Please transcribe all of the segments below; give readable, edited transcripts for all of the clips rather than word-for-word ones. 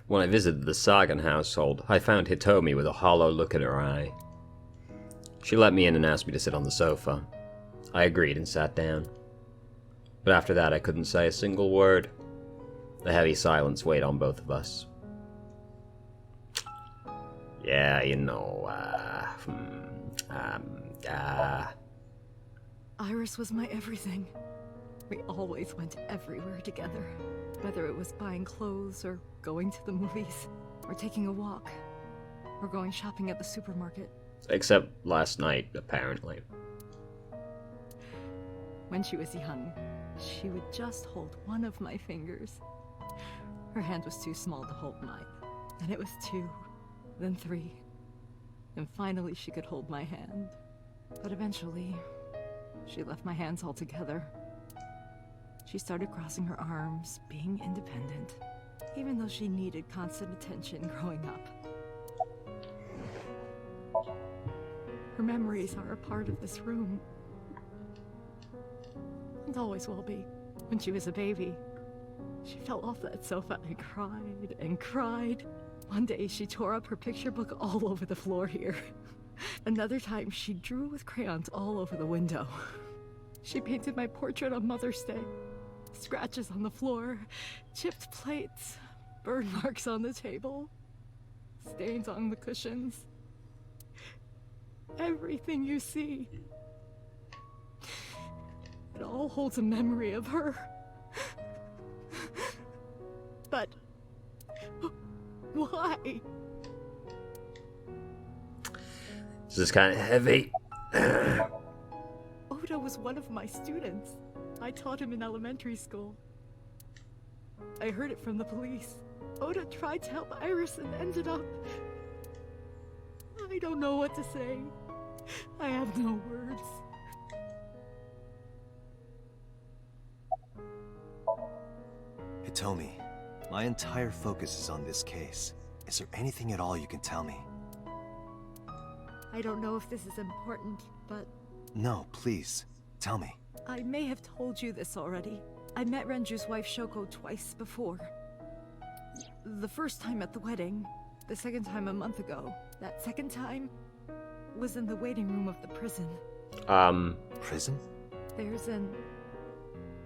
When I visited the Sagan household, I found Hitomi with a hollow look in her eye. She let me in and asked me to sit on the sofa. I agreed and sat down. But after that, I couldn't say a single word. The heavy silence weighed on both of us. Yeah, Iris was my everything. We always went everywhere together. Whether it was buying clothes, or going to the movies, or taking a walk, or going shopping at the supermarket. Except last night, apparently. When she was young, she would just hold one of my fingers. Her hand was too small to hold mine. Then it was 2, then 3. And finally she could hold my hand. But eventually, she left my hands altogether. She started crossing her arms, being independent, even though she needed constant attention growing up. Her memories are a part of this room. And always will be. When she was a baby, she fell off that sofa and cried and cried. One day she tore up her picture book all over the floor here. Another time she drew with crayons all over the window. She painted my portrait on Mother's Day. Scratches on the floor, chipped plates, burn marks on the table, stains on the cushions. Everything you see. It all holds a memory of her. But why? This is kind of heavy. Oda was one of my students. I taught him in elementary school. I heard it from the police. Oda tried to help Iris and ended up... I don't know what to say. I have no words. Hitomi, my entire focus is on this case. Is there anything at all you can tell me? I don't know if this is important, but... No, please. Tell me. I may have told you this already. I met Renju's wife Shoko twice before. The first time at the wedding, the second time a month ago. That second time was in the waiting room of the prison. Prison? There's an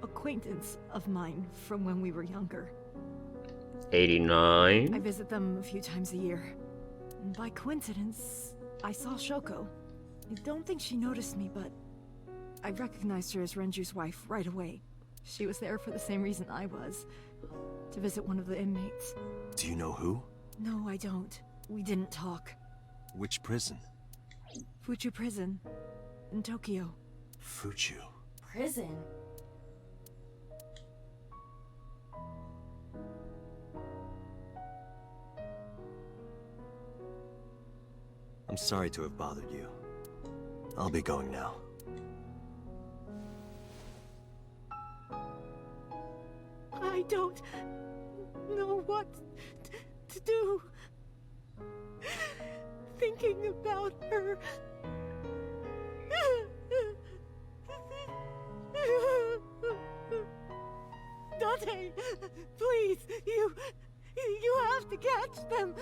acquaintance of mine from when we were younger. 89? I visit them a few times a year. And by coincidence, I saw Shoko. I don't think she noticed me, but I recognized her as Renju's wife right away. She was there for the same reason I was, to visit one of the inmates. Do you know who? No, I don't. We didn't talk. Which prison? Fuchu Prison, in Tokyo. Fuchu. Prison? I'm sorry to have bothered you. I'll be going now. I don't know what to do. Thinking about her. Dante, please, you have to catch them.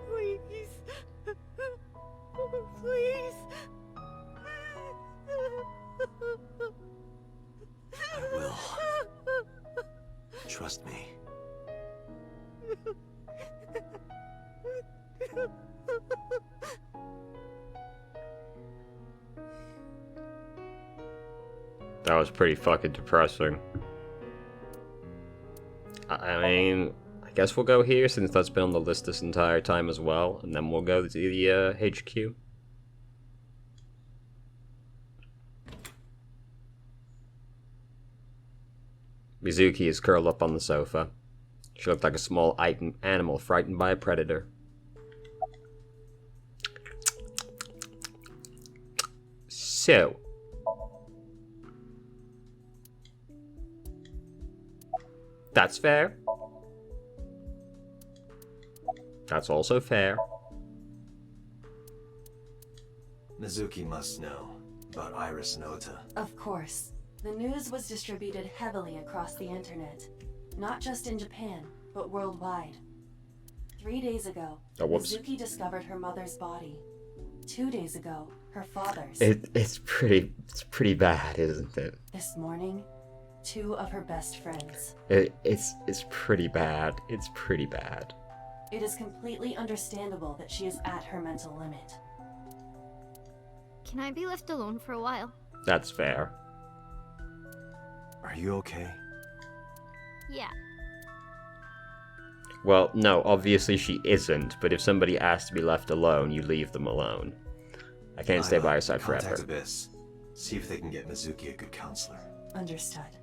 Please. Please. I will. Trust me. That was pretty fucking depressing. I mean, I guess we'll go here since that's been on the list this entire time as well, and then we'll go to the HQ. Mizuki is curled up on the sofa. She looked like a small animal frightened by a predator. So, that's fair. That's also fair. Mizuki must know about Iris and Ota. Of course. The news was distributed heavily across the internet. not just in Japan, but worldwide. 3 days ago, Oh, whoops. Mizuki discovered her mother's body. 2 days ago, her father's. It's pretty bad, isn't it? This morning, 2 of her best friends. It's pretty bad. It's pretty bad. It is completely understandable that she is at her mental limit. Can I be left alone for a while? That's fair. Are you okay? Yeah. Well, no, obviously she isn't, but if somebody asks to be left alone, you leave them alone. I can't stay by her side forever. Contact Abyss. See if they can get Mizuki a good counselor. Understood.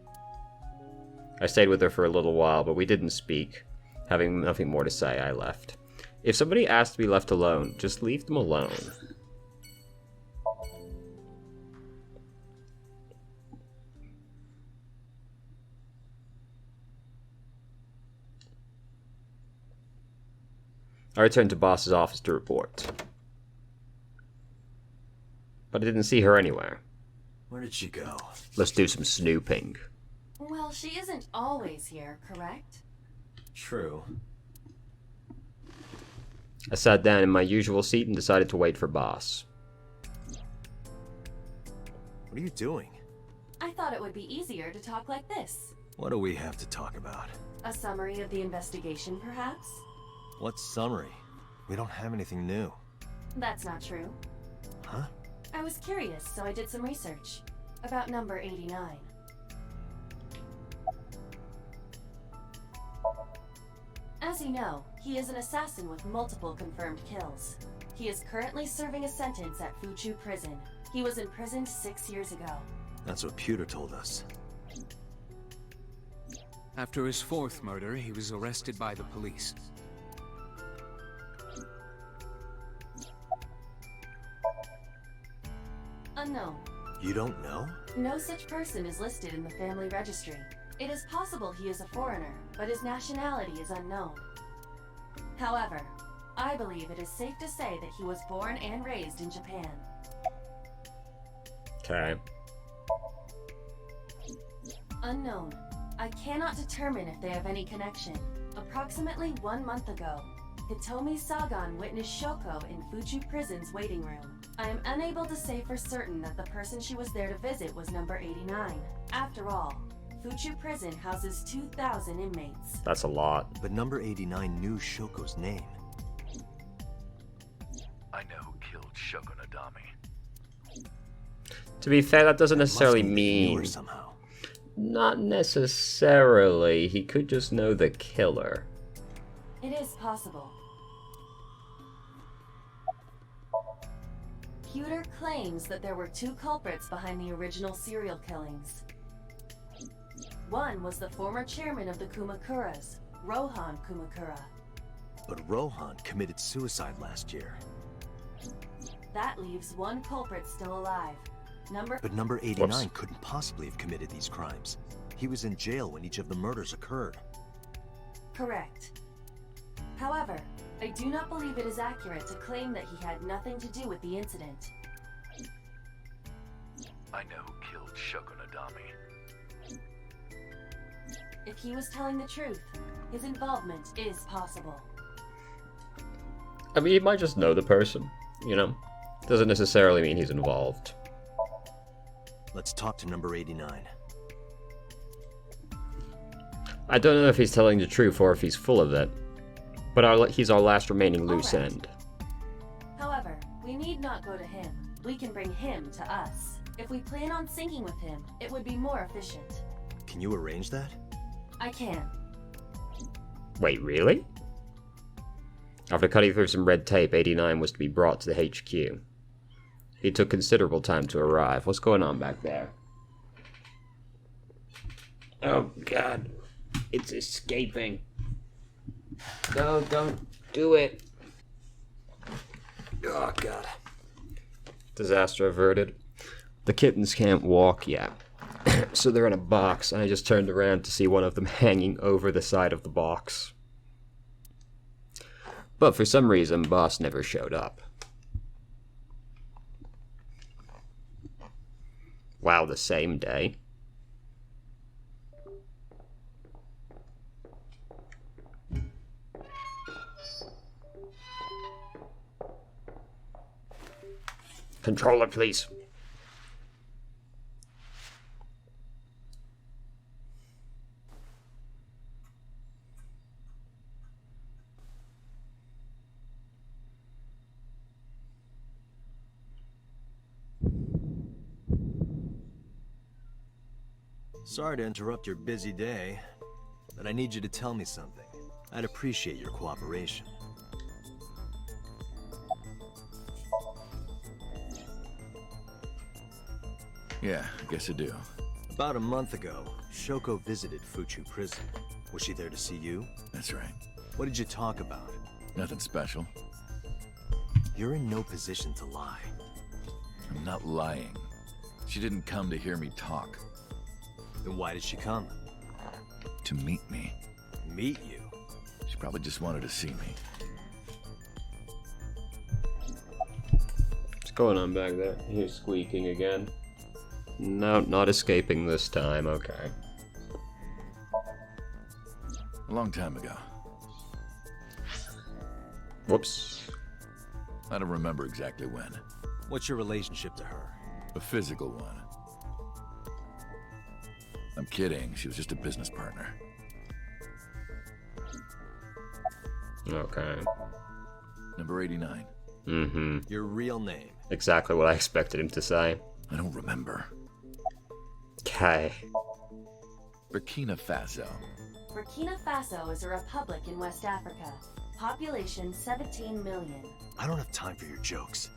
I stayed with her for a little while, but we didn't speak. Having nothing more to say, I left. If somebody asks to be left alone, just leave them alone. I returned to Boss's office to report. But I didn't see her anywhere. Where did she go? Let's do some snooping. Well, she isn't always here, correct? True. I sat down in my usual seat and decided to wait for Boss. What are you doing? I thought it would be easier to talk like this. What do we have to talk about? A summary of the investigation, perhaps? What summary? We don't have anything new. That's not true. Huh? I was curious, so I did some research. About number 89. As you know, he is an assassin with multiple confirmed kills. He is currently serving a sentence at Fuchu Prison. He was imprisoned 6 years ago. That's what Pewter told us. After his 4th murder, he was arrested by the police. Unknown. You don't know? No such person is listed in the family registry. It is possible he is a foreigner, but his nationality is unknown. However, I believe it is safe to say that he was born and raised in Japan. Okay. Unknown. I cannot determine if they have any connection. Approximately 1 month ago, Hitomi Sagan witnessed Shoko in Fuchu Prison's waiting room. I am unable to say for certain that the person she was there to visit was number 89. After all, Fuchu Prison houses 2,000 inmates. That's a lot. But number 89 knew Shoko's name. I know who killed Shoko Nadami. To be fair, that doesn't necessarily Must mean he knew her mean... somehow. Not necessarily. He could just know the killer. It is possible. Pewter claims that there were 2 culprits behind the original serial killings. One was the former chairman of the Kumakuras, Rohan Kumakura. But Rohan committed suicide last year. That leaves 1 culprit still alive. But number 89 Whoops. couldn't possibly have committed these crimes. He was in jail when each of the murders occurred. Correct. However, I do not believe it is accurate to claim that he had nothing to do with the incident. I know who killed Shoko Nadami. If he was telling the truth, his involvement is possible. I mean, he might just know the person, you know? Doesn't necessarily mean he's involved. Let's talk to number 89. I don't know if he's telling the truth or if he's full of it. But he's our last remaining loose Alright. end. However, we need not go to him. We can bring him to us. If we plan on syncing with him, it would be more efficient. Can you arrange that? I can. Wait, really? After cutting through some red tape, 89 was to be brought to the HQ. He took considerable time to arrive. What's going on back there? Oh, God. It's escaping. No, don't do it. Oh, God. Disaster averted. The kittens can't walk yet. So they're in a box, and I just turned around to see one of them hanging over the side of the box. But for some reason, Boss never showed up. Wow, the same day. Controller, please. Sorry to interrupt your busy day, but I need you to tell me something. I'd appreciate your cooperation. Yeah, I guess I do. About a month ago, Shoko visited Fuchu Prison. Was she there to see you? That's right. What did you talk about? Nothing special. You're in no position to lie. I'm not lying. She didn't come to hear me talk. Then why did she come? To meet me. Meet you? She probably just wanted to see me. What's going on back there? Here's squeaking again. No, not escaping this time, okay. A long time ago. Whoops. I don't remember exactly when. What's your relationship to her? A physical one. I'm kidding. She was just a business partner. Okay. Number 89. Mm-hmm. Your real name? Exactly what I expected him to say. I don't remember. Okay. Burkina Faso. Burkina Faso is a republic in West Africa. Population 17 million. I don't have time for your jokes.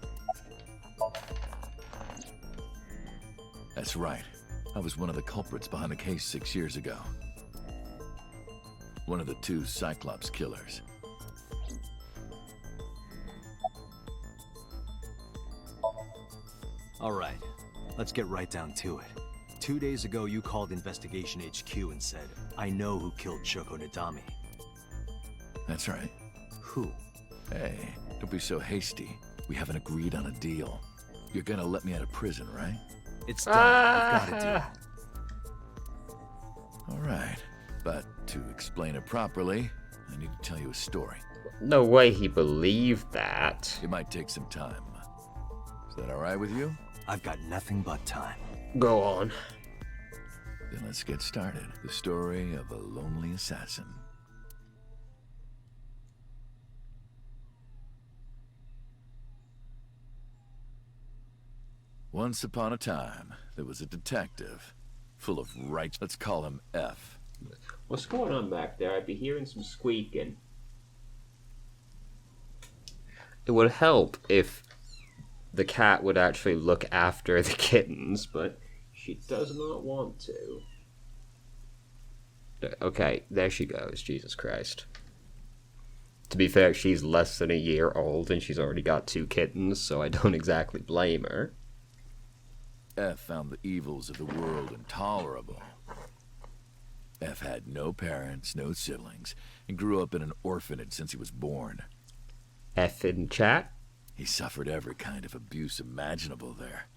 That's right. I was one of the culprits behind the case 6 years ago. One of the 2 Cyclops killers. All right, let's get right down to it. 2 days ago, you called Investigation HQ and said, I know who killed Shoko Nadami. That's right. Who? Hey, don't be so hasty. We haven't agreed on a deal. You're gonna let me out of prison, right? It's done. I've got a deal. All right. But to explain it properly, I need to tell you a story. No way he believed that. It might take some time. Is that all right with you? I've got nothing but time. Go on. Then let's get started. The story of a lonely assassin. Once upon a time, there was a detective, full of rights. Let's call him F. What's going on back there? I'd be hearing some squeaking. It would help if the cat would actually look after the kittens, but she does not want to. Okay, there she goes. Jesus Christ. To be fair, she's less than a year old and she's already got 2 kittens, so I don't exactly blame her. F found the evils of the world intolerable. F had no parents, no siblings, and grew up in an orphanage since he was born. F in chat? He suffered every kind of abuse imaginable there.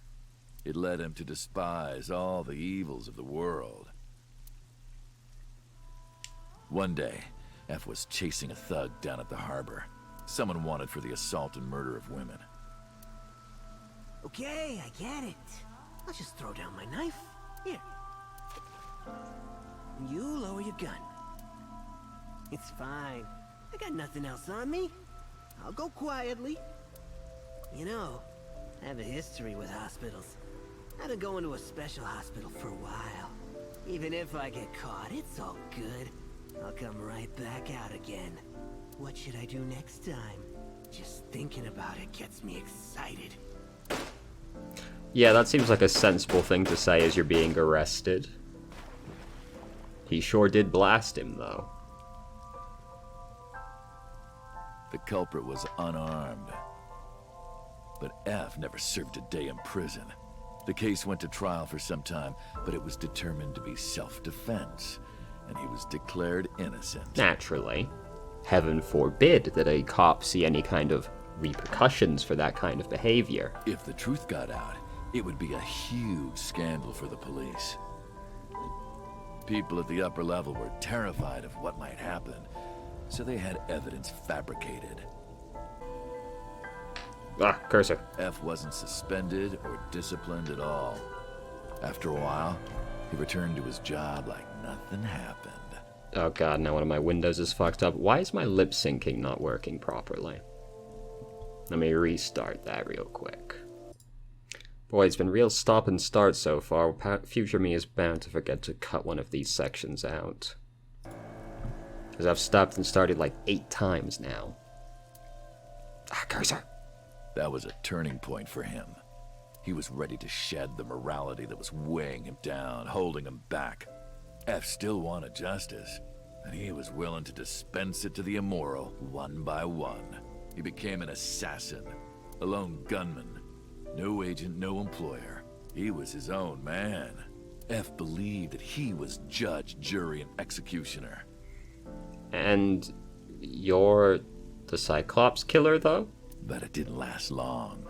It led him to despise all the evils of the world. One day, F was chasing a thug down at the harbor. Someone wanted for the assault and murder of women. Okay, I get it. I'll just throw down my knife. Here. You lower your gun. It's fine. I got nothing else on me. I'll go quietly. You know, I have a history with hospitals. I've been going to a special hospital for a while. Even if I get caught, it's all good. I'll come right back out again. What should I do next time? Just thinking about it gets me excited. Yeah, that seems like a sensible thing to say as you're being arrested. He sure did blast him, though. The culprit was unarmed. But F never served a day in prison. The case went to trial for some time, but it was determined to be self-defense, and he was declared innocent. Naturally. Heaven forbid that a cop see any kind of repercussions for that kind of behavior. If the truth got out, it would be a huge scandal for the police. People at the upper level were terrified of what might happen, so they had evidence fabricated. Ah, cursor. F wasn't suspended or disciplined at all. After a while, he returned to his job like nothing happened. Oh god, now one of my windows is fucked up. Why is my lip syncing not working properly? Let me restart that real quick. Boy, it's been real stop and start so far. Future me is bound to forget to cut one of these sections out. Because I've stopped and started like 8 times now. Ah, cursor! That was a turning point for him. He was ready to shed the morality that was weighing him down, holding him back. F still wanted justice, and he was willing to dispense it to the immoral, one by one. He became an assassin, a lone gunman. No agent, no employer. He was his own man. F believed that he was judge, jury, and executioner. And you're the Cyclops killer, though? But it didn't last long.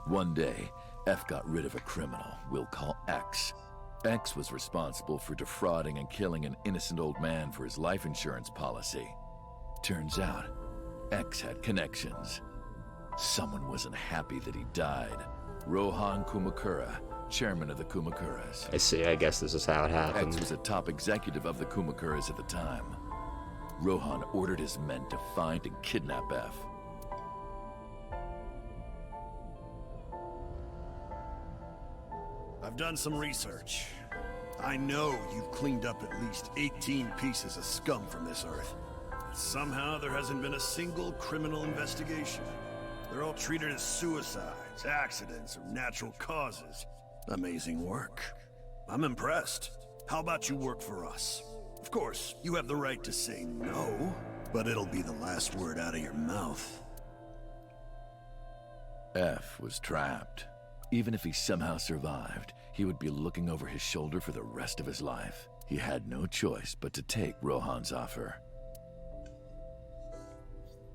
One day, F got rid of a criminal we'll call X. X was responsible for defrauding and killing an innocent old man for his life insurance policy. Turns out, X had connections. Someone wasn't happy that he died. Rohan Kumakura, chairman of the Kumakuras. I see, I guess this is how it happened. X was a top executive of the Kumakuras at the time. Rohan ordered his men to find and kidnap F. I've done some research. I know you've cleaned up at least 18 pieces of scum from this earth. But somehow there hasn't been a single criminal investigation. They're all treated as suicides, accidents, or natural causes. Amazing work. I'm impressed. How about you work for us? Of course, you have the right to say no, but it'll be the last word out of your mouth. F was trapped. Even if he somehow survived, he would be looking over his shoulder for the rest of his life. He had no choice but to take Rohan's offer.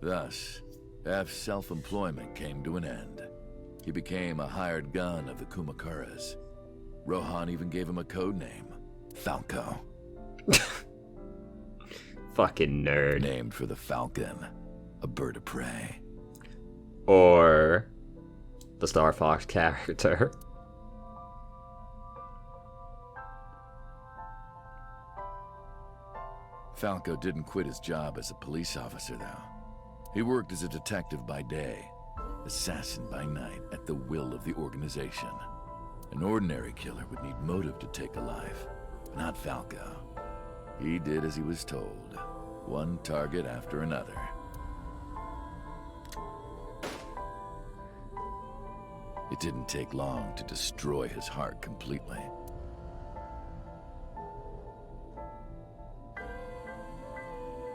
Thus, F's self-employment came to an end. He became a hired gun of the Kumakuras. Rohan even gave him a code name, Falco. Fucking nerd. Named for the falcon, a bird of prey. Or the Star Fox character. Falco didn't quit his job as a police officer, though. He worked as a detective by day, assassin by night, at the will of the organization. An ordinary killer would need motive to take a life, not Falco. He did as he was told, one target after another. It didn't take long to destroy his heart completely.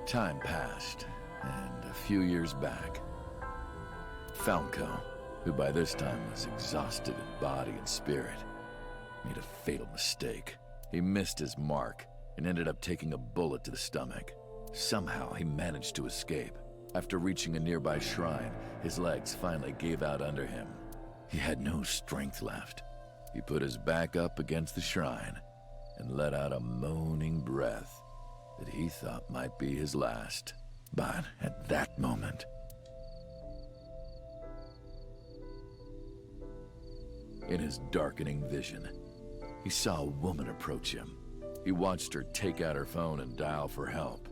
Time passed, and a few years back, Falco, who by this time was exhausted in body and spirit, made a fatal mistake. He missed his mark and ended up taking a bullet to the stomach. Somehow he managed to escape. After reaching a nearby shrine, his legs finally gave out under him. He had no strength left. He put his back up against the shrine and let out a moaning breath that he thought might be his last. But at that moment, in his darkening vision, he saw a woman approach him. He watched her take out her phone and dial for help.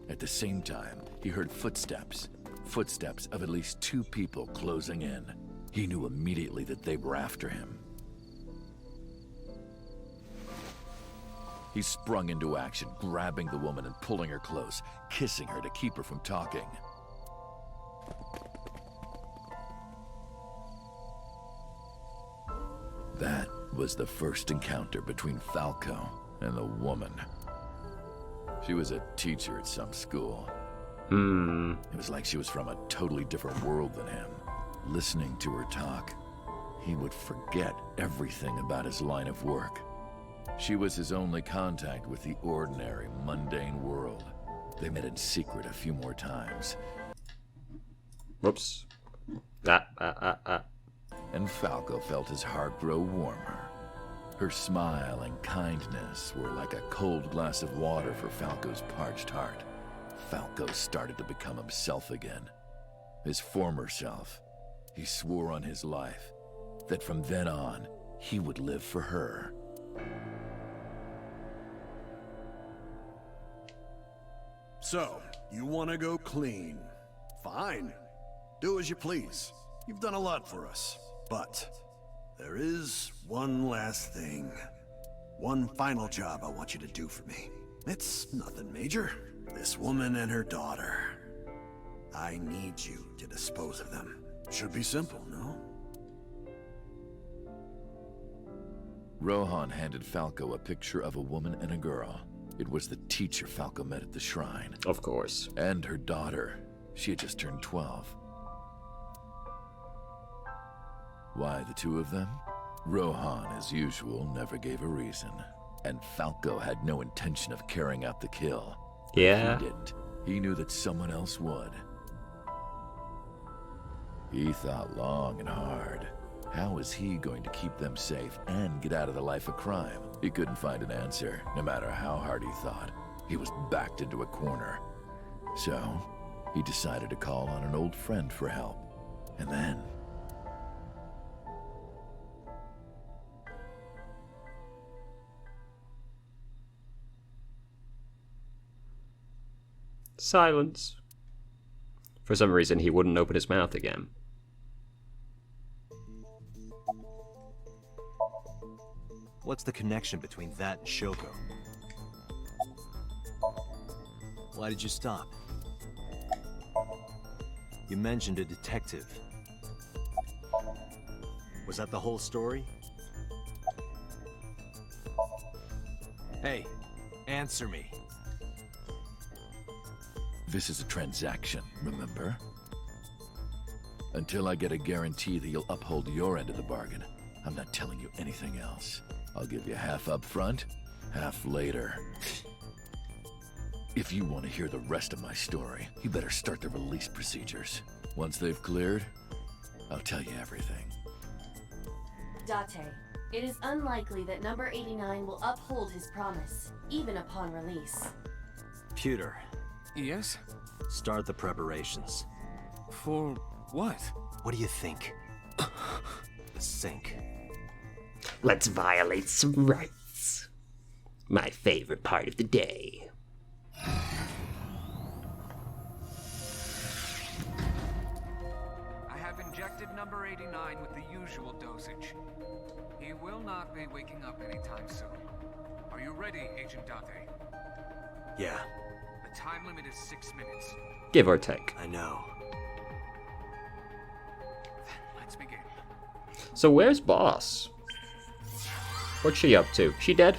At the same time, he heard footsteps of at least 2 people closing in. He knew immediately that they were after him. He sprung into action, grabbing the woman and pulling her close, kissing her to keep her from talking. That was the first encounter between Falco and the woman. She was a teacher at some school. It was like she was from a totally different world than him. Listening to her talk, he would forget everything about his line of work. She was his only contact with the ordinary, mundane world. They met in secret a few more times. Whoops. And Falco felt his heart grow warmer. Her smile and kindness were like a cold glass of water for Falco's parched heart. Falco started to become himself again. his former self. He swore on his life that from then on, he would live for her. So, you want to go clean? Fine. Do as you please. You've done a lot for us. But there is one last thing. One final job I want you to do for me. It's nothing major. This woman and her daughter. I need you to dispose of them. Should be simple, no? Rohan handed Falco a picture of a woman and a girl. It was the teacher Falco met at the shrine. Of course. And her daughter. She had just turned 12. Why the two of them? Rohan, as usual, never gave a reason. And Falco had no intention of carrying out the kill. Yeah. He didn't. He knew that someone else would. He thought long and hard. How was he going to keep them safe and get out of the life of crime? He couldn't find an answer, no matter how hard he thought. He was backed into a corner. So, he decided to call on an old friend for help. And then... silence. For some reason, he wouldn't open his mouth again. What's the connection between that and Shoko? Why did you stop? You mentioned a detective. Was that the whole story? Hey, answer me. This is a transaction, remember? Until I get a guarantee that you'll uphold your end of the bargain, I'm not telling you anything else. I'll give you half up front, half later. If you want to hear the rest of my story, you better start the release procedures. Once they've cleared, I'll tell you everything. Date, it is unlikely that number 89 will uphold his promise, even upon release. Pewter, Yes? start the preparations. For what? What do you think? The sink. Let's violate some rights. My favorite part of the day. I have injected number 89 with the usual dosage. He will not be waking up anytime soon. Are you ready, Agent Date? Yeah, The time limit is 6 minutes. Give or take. I know. Let's begin. So where's Boss? What's she up to? She dead?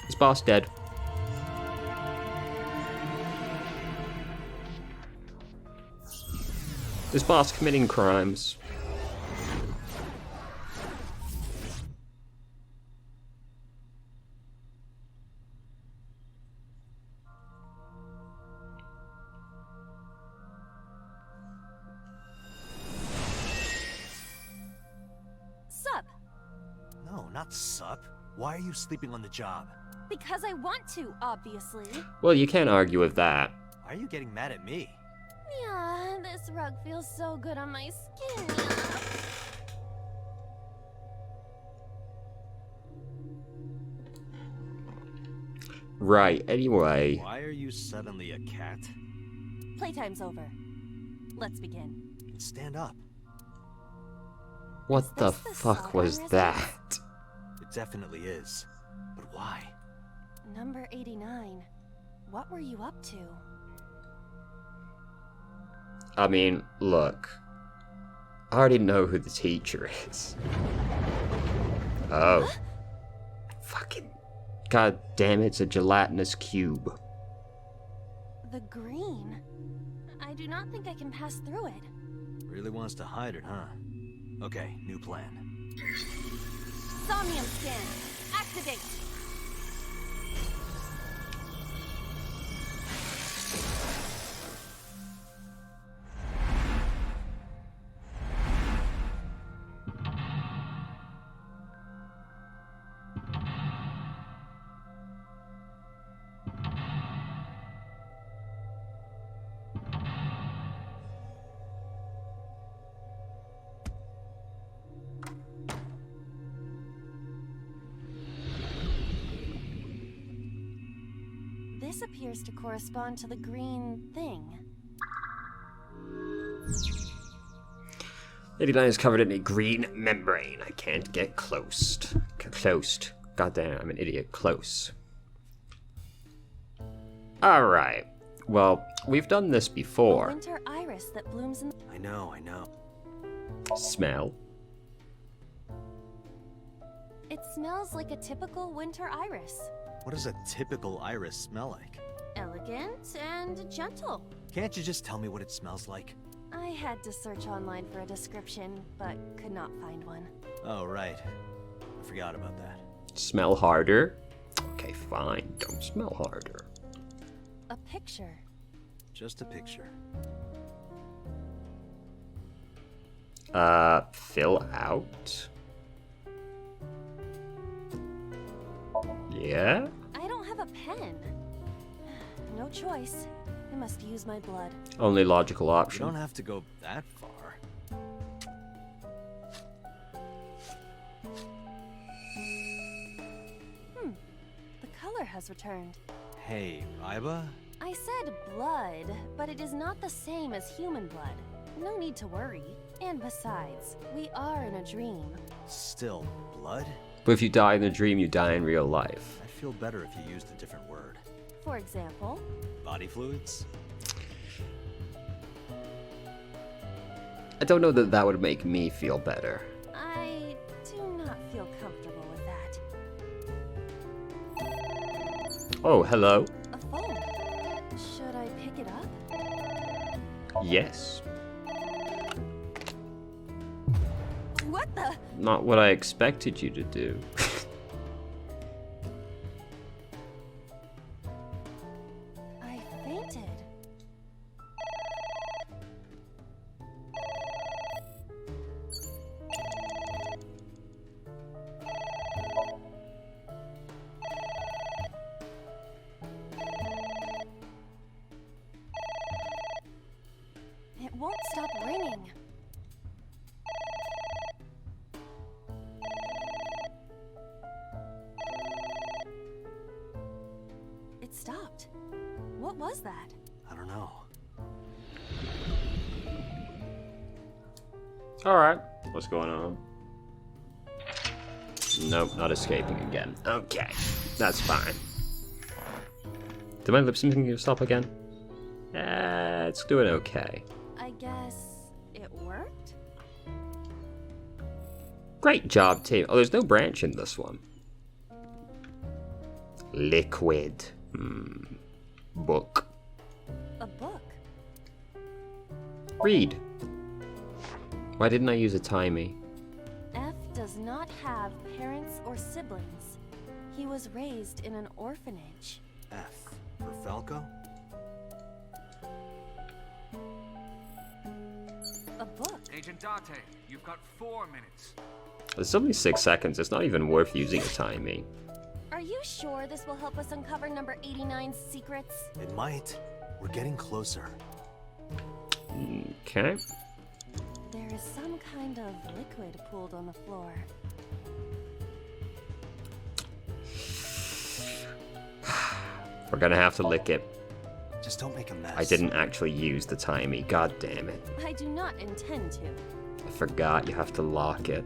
Is Boss dead? Is Boss committing crimes? Sup? No, not sup. Why are you sleeping on the job? Because I want to, obviously. Well, you can't argue with that. Why are you getting mad at me? Yeah, this rug feels so good on my skin. Right, anyway. Why are you suddenly a cat? Playtime's over. Let's begin. Stand up. What the this the fuck Saga was residence? that? It definitely is. But why? Number 89. What were you up to? I mean, look. I already know who the teacher is. Oh. Fucking. God damn it, it's a gelatinous cube. The green. I do not think I can pass through it. Really wants to hide it, huh? Okay, new plan. Somnium scan. Activate. This appears to correspond to the green thing. 89 is covered in a green membrane. I can't get close. Close. Goddamn, I'm an idiot. Close. Alright. Well, we've done this A before. winter iris that blooms in... I know. Smell. It smells like a typical winter iris. What does a typical iris smell like? Elegant and gentle. Can't you just tell me what it smells like? I had to search online for a description, but could not find one. Oh, right. I forgot about that. Smell harder. Okay, fine. Don't smell harder. A picture. Just a picture. Fill out. Yeah? I don't have a pen. No choice. I must use my blood. Only logical You option. don't have to go that far. The color has returned. Hey, Iba? I said blood, but it is not the same as human blood. No need to worry. And besides, we are in a dream. Still, blood? But if you die in the dream, you die in real life. I'd feel better if you used a different word. For example, Body fluids? I don't know that that would make me feel better. I do not feel comfortable with that. Oh, hello. A phone. Should I pick it up? Yes. What the? Not what I expected you to do. I fainted. It won't stop ringing. It stopped. What was that? I don't know. Alright. What's going on? Nope, not escaping again. Okay. That's fine. Did my lip syncing stop again? It's doing okay. I guess it worked? Great job, team. Oh, there's no branch in this one. Liquid. Book. A book. Read. Why didn't I use a timey? F does not have parents or siblings. He was raised in an orphanage. F for Falco? A book. Agent Date, you've got 4 minutes. It's only 6 seconds. It's not even worth using a timey. Are you sure this will help us uncover number 89's secrets? It might. We're getting closer. Okay. There is some kind of liquid pooled on the floor. We're gonna have to lick it. Just don't make a mess. I didn't actually use the timey. God damn it. I do not intend to. I forgot you have to lock it.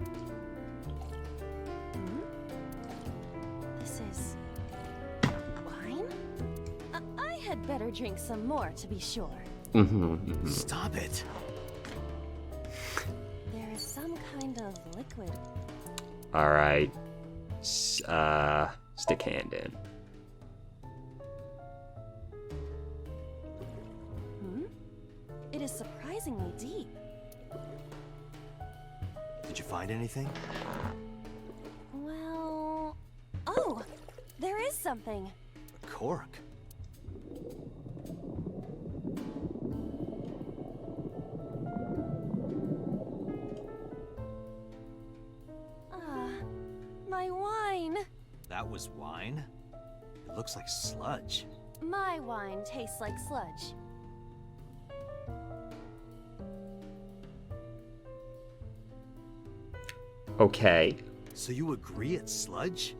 This is... wine? I had better drink some more to be sure. Stop it. There is some kind of liquid. Alright. Stick hand in. It is surprisingly deep. Did you find anything? Well... oh! There is something. A cork. Ah, my wine. That was wine? It looks like sludge. My wine tastes like sludge. Okay. So you agree it's sludge?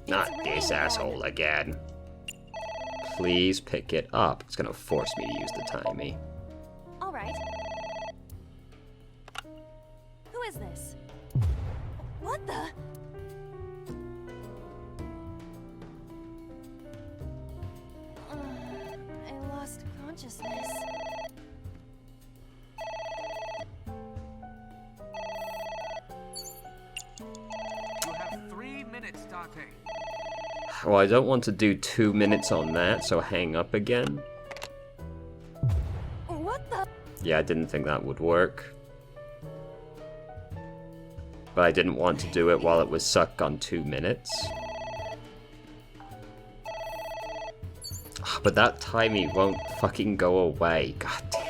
Not It's this raining asshole again. Please pick it up. It's gonna force me to use the timey. All right. Who is this? What the? I lost consciousness. You have 3 minutes, Dante. Well, I don't want to do 2 minutes on that, so hang up again. What the? Yeah, I didn't think that would work. But I didn't want to do it while it was stuck on 2 minutes. But that timey won't fucking go away. God damn it.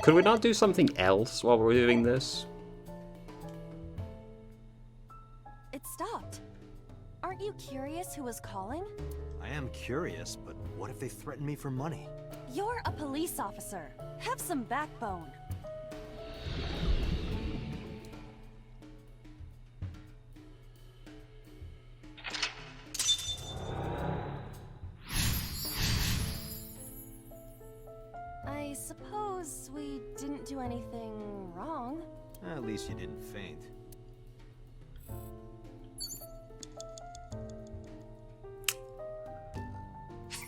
Could we not do something else while we're doing this? It stopped. Aren't you curious who was calling? I am curious, but what if they threaten me for money? You're a police officer. Have some backbone. I suppose we didn't do anything wrong. At least you didn't faint.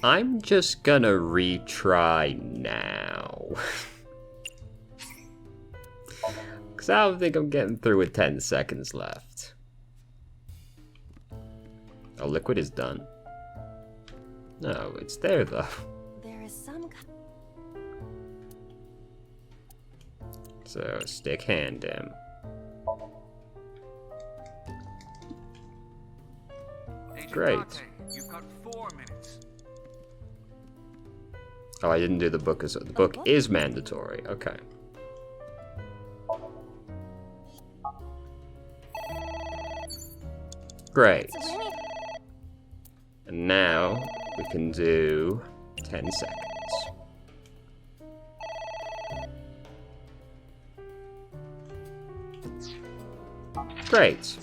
I'm just gonna retry now. Because I don't think I'm getting through with 10 seconds left. Oh, liquid is done. No, it's there though. There is some So, stick hand him. Agent Great. Dante, you've got 4 minutes. Oh, I didn't do the book as the book is mandatory. Okay. Great. It's raining. And now we can do 10 seconds. Great.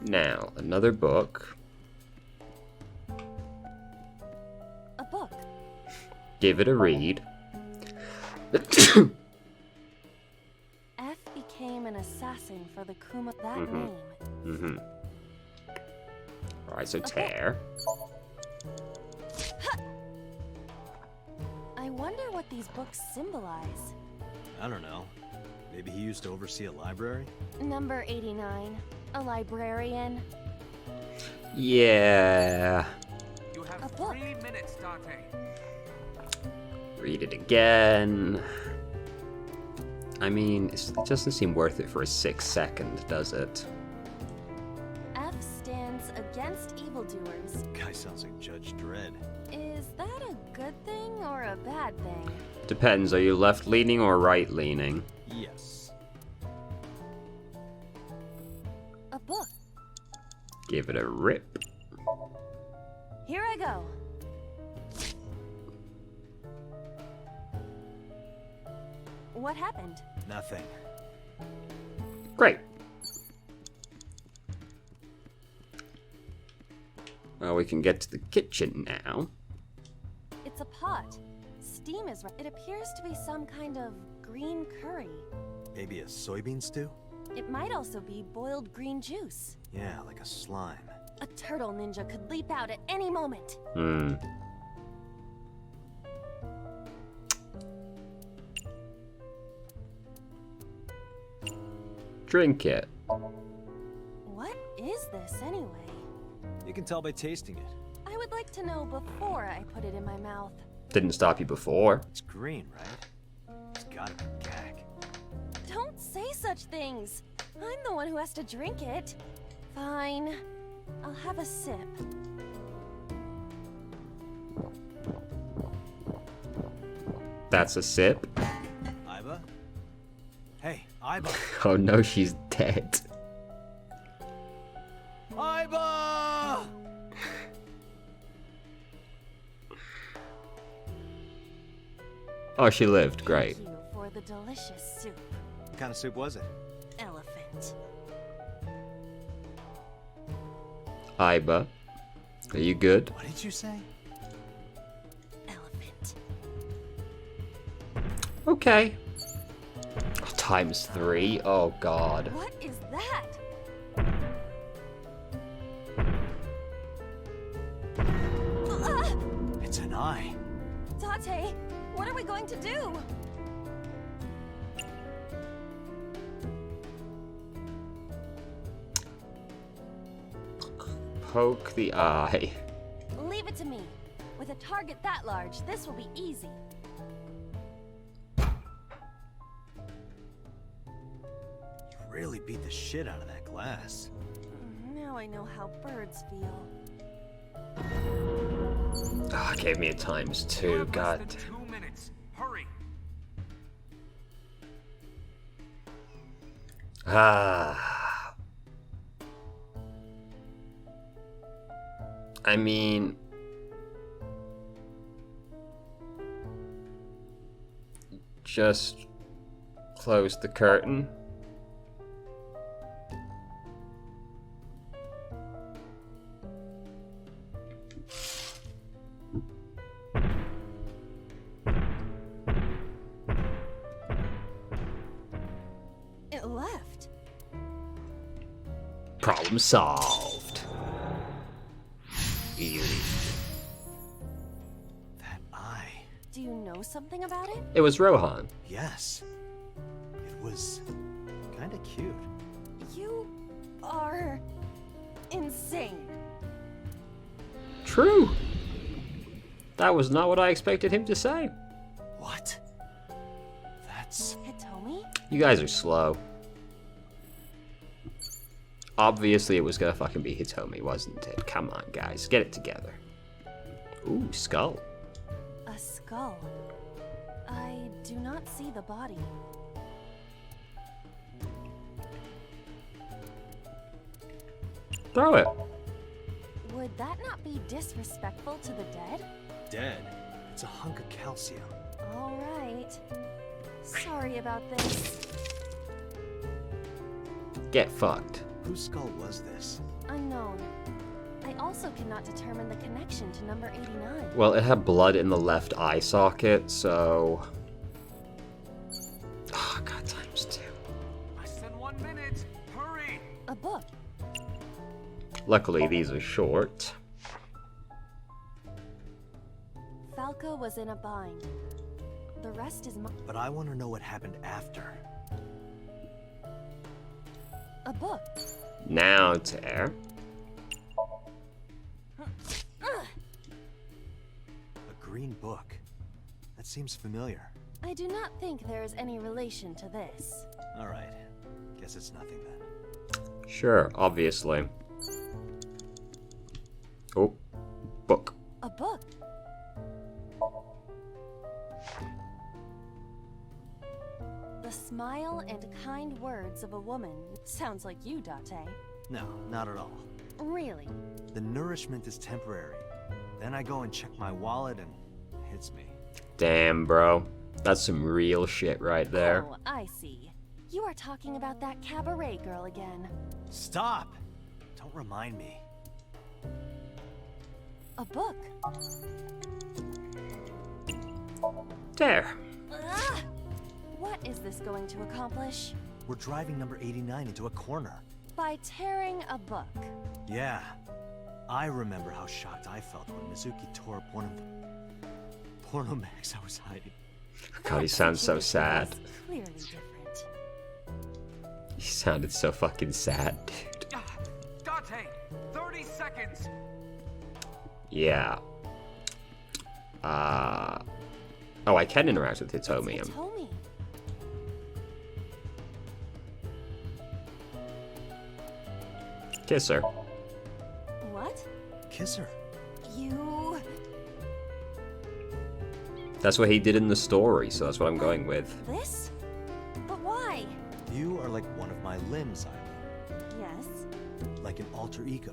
Now, another book. A book. Give it a read. F became an assassin for the Kuma. That name. Mm-hmm. Alright, so tear. I wonder what these books symbolize. I don't know. Maybe he used to oversee a library? Number 89. A librarian. Yeah. You have A book. 3 minutes, Dante. Read it again. I mean, it doesn't seem worth it for a 6-second, does it? F stands against evildoers. Guy sounds like Judge Dredd. Is that a good thing or a bad thing? Depends, are you left-leaning or right-leaning? Yes. A book. Give it a rip. Here I go. What happened? Nothing. Great. Well, we can get to the kitchen now. It's a pot. Steam is. It appears to be some kind of green curry. Maybe a soybean stew? It might also be boiled green juice. Yeah, like a slime. A turtle ninja could leap out at any moment. Drink it. What is this anyway? You can tell by tasting it. I would like to know before I put it in my mouth. Didn't stop you before. It's green, right? It's gotta be gag. Don't say such things. I'm the one who has to drink it. Fine. I'll have a sip. that's a sip. Iba? Hey, Iba! Oh no, she's dead. Iba! Oh, she lived. Great. Thank you for the delicious soup, What kind of soup was it? elephant. Iba, are you good? What did you say? Elephant. Okay. Oh, ×3. Oh god. What is that? It's an eye. Date, what are we going to do? Poke the eye. Leave it to me. With a target that large, this will be easy. You really beat the shit out of that glass. Now I know how birds feel. Ah, oh, gave me a ×2. God. Less than 2 minutes. Hurry. Ah. I mean, just close the curtain. It left. Problem solved. Easy. That eye. Do you know something about it? It was Rohan. Yes. It was kinda cute. You are insane. True. That was not what I expected him to say. What? That's... Hitomi? You guys are slow. Obviously it was gonna fucking be Hitomi, wasn't it? Come on, guys. Get it together. Ooh, skull. A skull. I do not see the body. Throw it. Would that not be disrespectful to the dead? dead. It's a hunk of calcium. All right. Sorry about this. Get fucked. Whose skull was this? Unknown. I also cannot determine the connection to number 89. Well, it had blood in the left eye socket, so... Oh, God, ×2. Less than 1 minute. Hurry. A book. Luckily, these are short. Falco was in a bind. The rest is But I want to know what happened after. a book. Now, Tear. A green book. That seems familiar. I do not think there is any relation to this. All right. Guess it's nothing then. Sure, obviously. Oh, book. A book. The smile and kind words of a woman. Sounds like you, Date. No, not at all. Really? The nourishment is temporary. Then I go and check my wallet and it hits me. Damn, bro. That's some real shit right there. Oh, I see. You are talking about that cabaret girl again. Stop! Don't remind me. A book. There. Ah! What is this going to accomplish? We're driving number 89 into a corner. By tearing a book. Yeah. I remember how shocked I felt when Mizuki tore up one of the porno mags I was hiding. God, he sounds so sad. Clearly different. He sounded so fucking sad, dude. Date, 30 seconds. Yeah. Oh, I can interact with Hitomi. Hitomi. Kiss her. What? Kiss her. You... That's what he did in the story, so that's what I'm going with. This? But why? You are like one of my limbs, Eileen. Yes. Like an alter ego.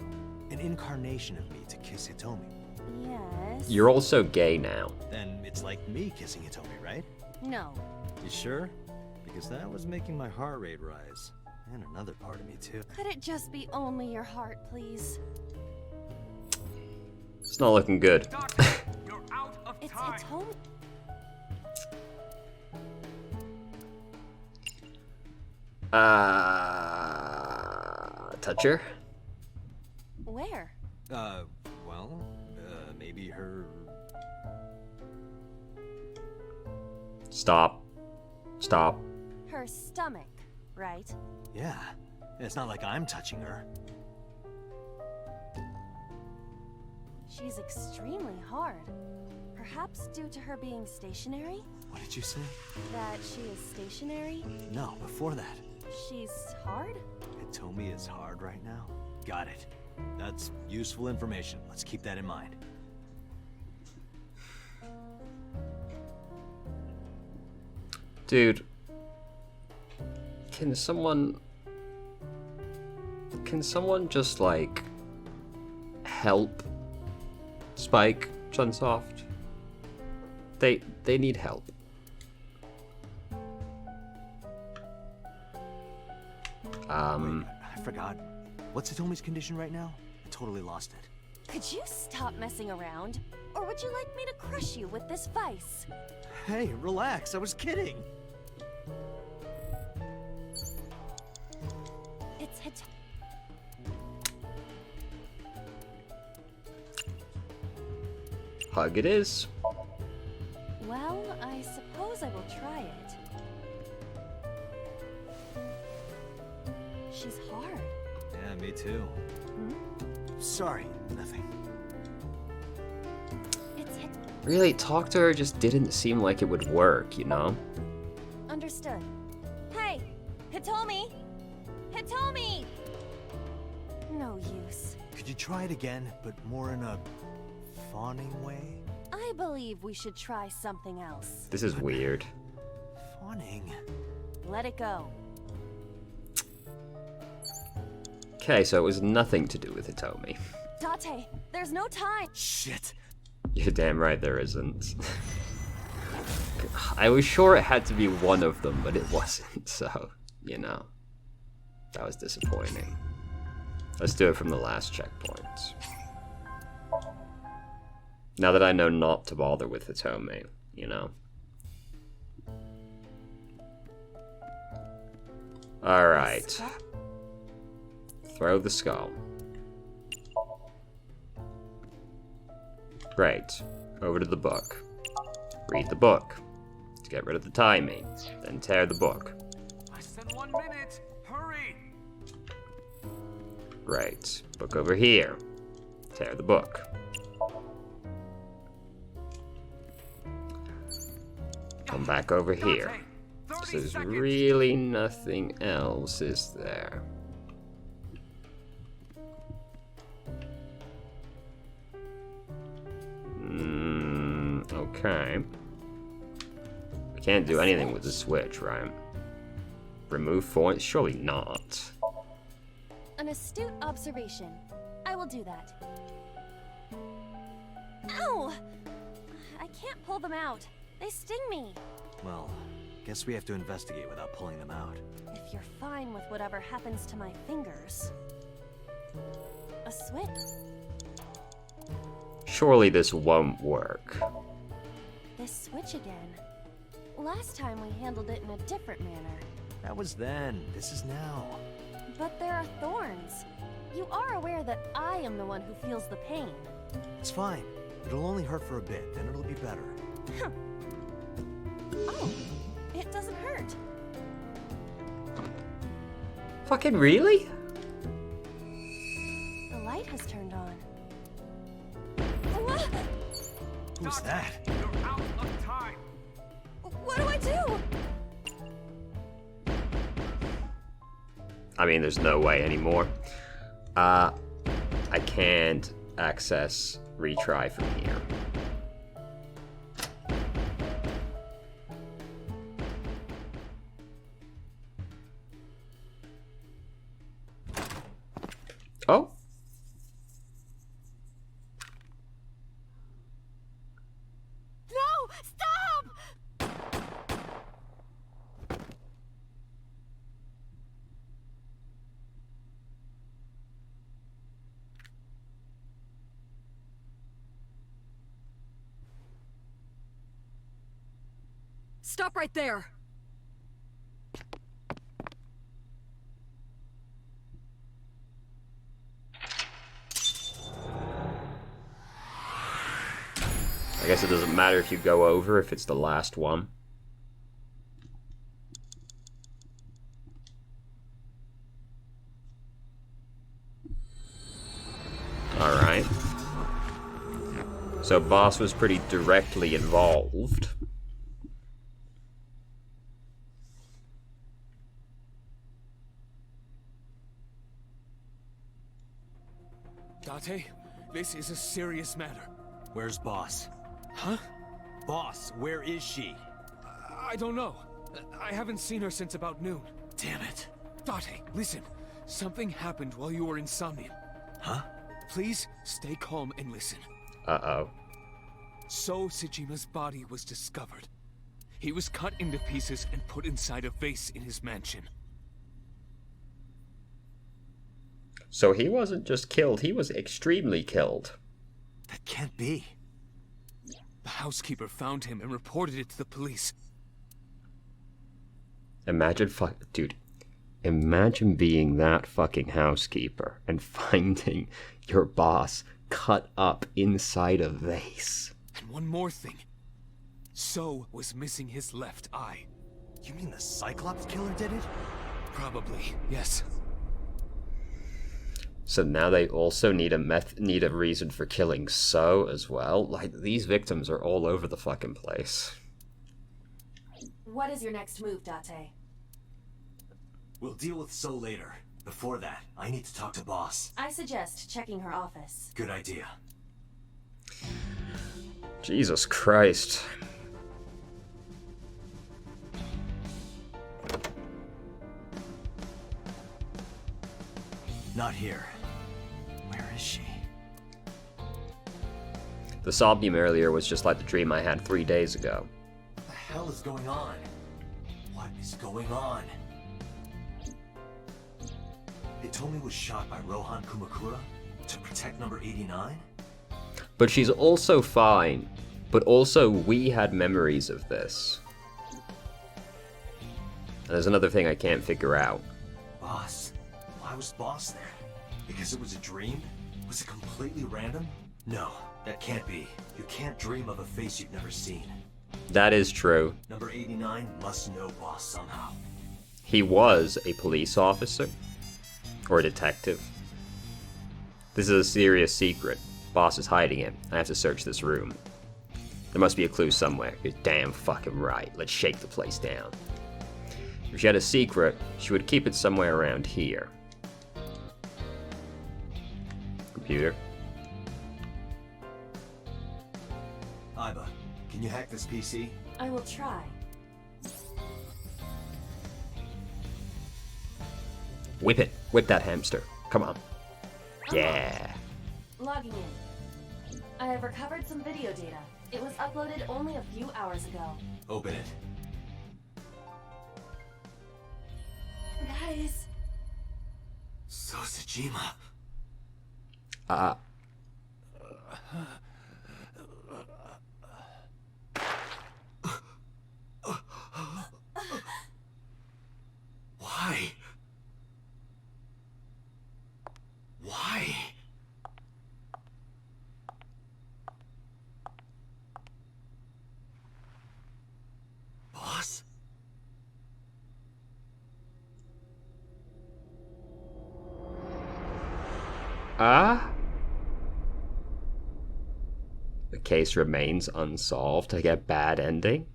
An incarnation of me to kiss Hitomi. Yes. You're also gay now. Then it's like me kissing Hitomi, right? No. You sure? Because that was making my heart rate rise. And another part of me, too. Could it just be only your heart, please? It's not looking good. Doctor, you're out of It's time. Hitomi. Toucher? Where? Well, maybe her... Stop. Stop. Her stomach, right? Yeah. It's not like I'm touching her. She's extremely hard. Perhaps due to her being stationary? What did you say? That she is stationary? No, before that. She's hard? Hitomi is hard right now? Got it. That's useful information. Let's keep that in mind. Dude. Can someone just, like, help Spike, Chunsoft? They need help. Wait, I forgot. What's Hitomi's condition right now? I totally lost it. Could you stop messing around? Or would you like me to crush you with this vice? Hey, relax. I was kidding. It's Hug it is. Well, I suppose I will try it. She's hard. Yeah, me too. Sorry, nothing. It's Really, talk to her just didn't seem like it would work, you know? Understood. Hey! Hitomi! Hitomi! No use. Could you try it again, but more in a fawning way? I believe we should try something else. This is weird. Fawning? Let it go. Okay, so it was nothing to do with Hitomi. Date, there's no time! Shit! You're damn right there isn't. I was sure it had to be one of them, but it wasn't, so, you know. That was disappointing. Let's do it from the last checkpoint. Now that I know not to bother with Hitomi, you know. Alright. Throw the skull. Great. Over to the book. Read the book. To get rid of the timing. Then tear the book. Less than 1 minute. Hurry. Great. Book over here. Tear the book. Come back over here. Dante, 30 There's seconds. really nothing else, is there? Okay. We can't do anything with the switch, right? Remove points? Surely not. An astute observation. I will do that. Ow! I can't pull them out. They sting me. Well, guess we have to investigate without pulling them out. If you're fine with whatever happens to my fingers. A switch? Surely this won't work. This switch again. Last time we handled it in a different manner. That was then. This is now. But there are thorns. You are aware that I am the one who feels the pain. It's fine. It'll only hurt for a bit, then it'll be better. Oh, it doesn't hurt. Fucking really? The light has turned on. Who's Dante, that? You're out of time. What do I do? I mean, there's no way anymore. I can't access retry from here. Stop right there! I guess it doesn't matter if you go over if it's the last one. Alright. So Boss was pretty directly involved. Date, this is a serious matter. Where's Boss? Huh? Boss, where is she? I don't know. I haven't seen her since about noon. Damn it. Date, listen. Something happened while you were in Somnium. Huh? Please stay calm and listen. Uh-oh. So Sejima's body was discovered. He was cut into pieces and put inside a vase in his mansion. So he wasn't just killed, he was extremely killed. That can't be. The housekeeper found him and reported it to the police. Imagine dude. Imagine being that fucking housekeeper and finding your boss cut up inside a vase. And one more thing. So was missing his left eye. You mean the Cyclops killer did it? Probably, yes. So now they also need a reason for killing So as well. Like, these victims are all over the fucking place. What is your next move, Date? We'll deal with So later. Before that, I need to talk to Boss. I suggest checking her office. Good idea. Jesus Christ. Not here. Where is she? The Somnium earlier was just like the dream I had 3 days ago. What the hell is going on? What is going on? Hitomi was shot by Rohan Kumakura to protect number 89? But she's also fine. But also, we had memories of this. And there's another thing I can't figure out. Boss? Why was Boss there? Because it was a dream? Was it completely random? No, that can't be. You can't dream of a face you've never seen. That is true. Number 89 must know Boss somehow. He was a police officer. Or a detective. This is a serious secret. Boss is hiding it. I have to search this room. There must be a clue somewhere. You're damn fucking right. Let's shake the place down. If she had a secret, she would keep it somewhere around here. Computer. Iba, can you hack this PC? I will try. Whip it. Whip that hamster. Come on. Yeah. Logging in. I have recovered some video data. It was uploaded only a few hours ago. Open it. Guys. So Sejima. Why? Why? Boss? The case remains unsolved. I get bad ending.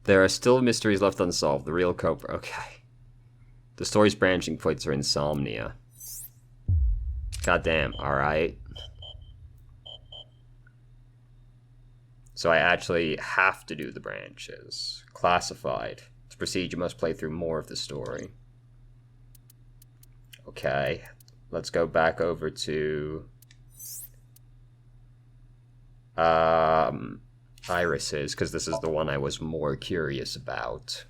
There are still mysteries left unsolved. The real culprit. Okay. The story's branching points are insomnia. Goddamn. Alright. So I actually have to do the branches. Classified. To proceed, you must play through more of the story. Okay. Let's go back over to... irises, because this is the one I was more curious about.